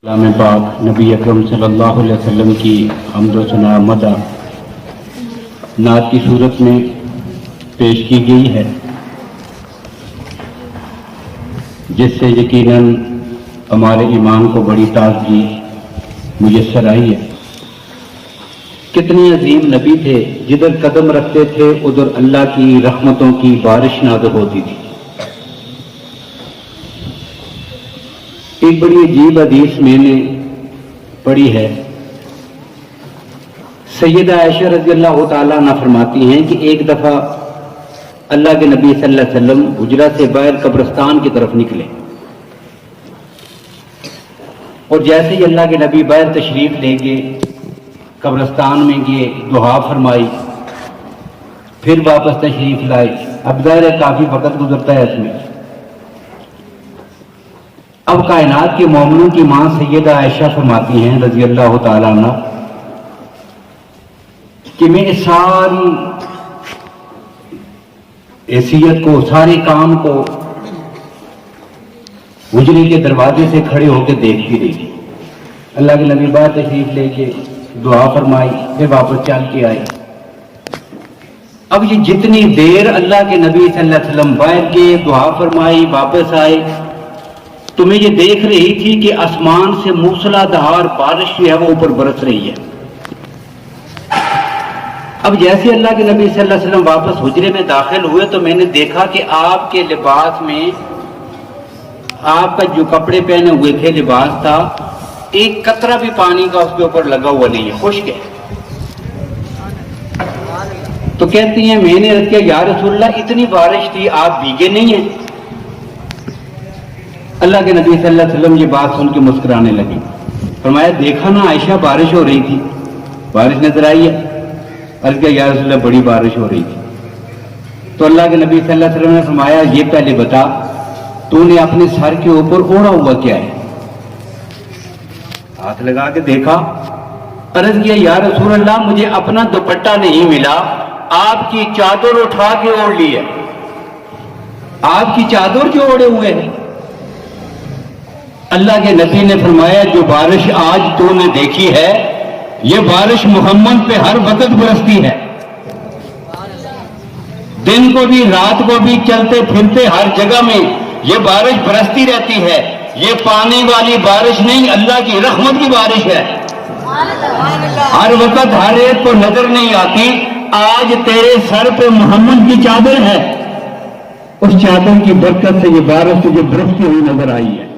کلام پاک نبی اکرم صلی اللہ علیہ وسلم کی حمد و ثنا مدح نعت کی صورت میں پیش کی گئی ہے، جس سے یقیناً ہمارے ایمان کو بڑی تازگی میسر آئی ہے۔ کتنے عظیم نبی تھے، جدھر قدم رکھتے تھے ادھر اللہ کی رحمتوں کی بارش نازل ہوتی تھی۔ ایک بڑی عجیب حدیث میں نے پڑھی ہے، سیدہ عائشہ رضی اللہ تعالیٰ عنہ فرماتی ہیں کہ ایک دفعہ اللہ کے نبی صلی اللہ علیہ وسلم حجرہ سے باہر قبرستان کی طرف نکلے، اور جیسے ہی اللہ کے نبی باہر تشریف لے گئے، قبرستان میں گئے، دعا فرمائی، پھر واپس تشریف لائے۔ اب ظاہر ہے کافی وقت گزرتا ہے اس میں۔ اب کائنات کے مومنوں کی ماں سیدہ عائشہ فرماتی ہیں رضی اللہ تعالیٰ عنہ کہ میں اس ساری حیثیت کو، سارے کام کو حجرے کے دروازے سے کھڑے ہو کے دیکھتی رہی۔ اللہ کے نبی باہر تشریف لے کے دعا فرمائی، پھر واپس چل کے آئے۔ اب یہ جتنی دیر اللہ کے نبی صلی اللہ علیہ وسلم باہر کے دعا فرمائی، واپس آئے، تو میں یہ دیکھ رہی تھی کہ آسمان سے موسلا دھار بارش جو ہے وہ اوپر برس رہی ہے۔ اب جیسے اللہ کے نبی صلی اللہ علیہ وسلم واپس حجرے میں داخل ہوئے تو میں نے دیکھا کہ آپ کے لباس میں، آپ کا جو کپڑے پہنے ہوئے تھے، لباس تھا، ایک قطرہ بھی پانی کا اس کے اوپر لگا ہوا نہیں ہے، خشک ہے۔ تو کہتی ہیں میں نے عرض کیا یا رسول اللہ اتنی بارش تھی، آپ بھیگے نہیں ہیں؟ اللہ کے نبی صلی اللہ علیہ وسلم یہ بات سن کے مسکرانے لگے، فرمایا دیکھا نا عائشہ بارش ہو رہی تھی، بارش نظر آئی ہے؟ عرض کیا یا رسول اللہ بڑی بارش ہو رہی تھی۔ تو اللہ کے نبی صلی اللہ علیہ وسلم نے فرمایا یہ پہلے بتا تو نے اپنے سر کے اوپر اوڑھا ہوا کیا ہے؟ ہاتھ لگا کے دیکھا، عرض کیا یا رسول اللہ مجھے اپنا دوپٹہ نہیں ملا، آپ کی چادر اٹھا کے اوڑھ لی ہے۔ آپ کی چادر جو اوڑھے ہوئے ہیں؟ اللہ کے نبی نے فرمایا جو بارش آج تو نے دیکھی ہے یہ بارش محمد پہ ہر وقت برستی ہے، دن کو بھی رات کو بھی، چلتے پھرتے ہر جگہ میں یہ بارش برستی رہتی ہے۔ یہ پانی والی بارش نہیں، اللہ کی رحمت کی بارش ہے، ہر وقت ہر ایک کو نظر نہیں آتی۔ آج تیرے سر پہ محمد کی چادر ہے، اس چادر کی برکت سے یہ بارش تجھے برستی ہوئی نظر آئی ہے۔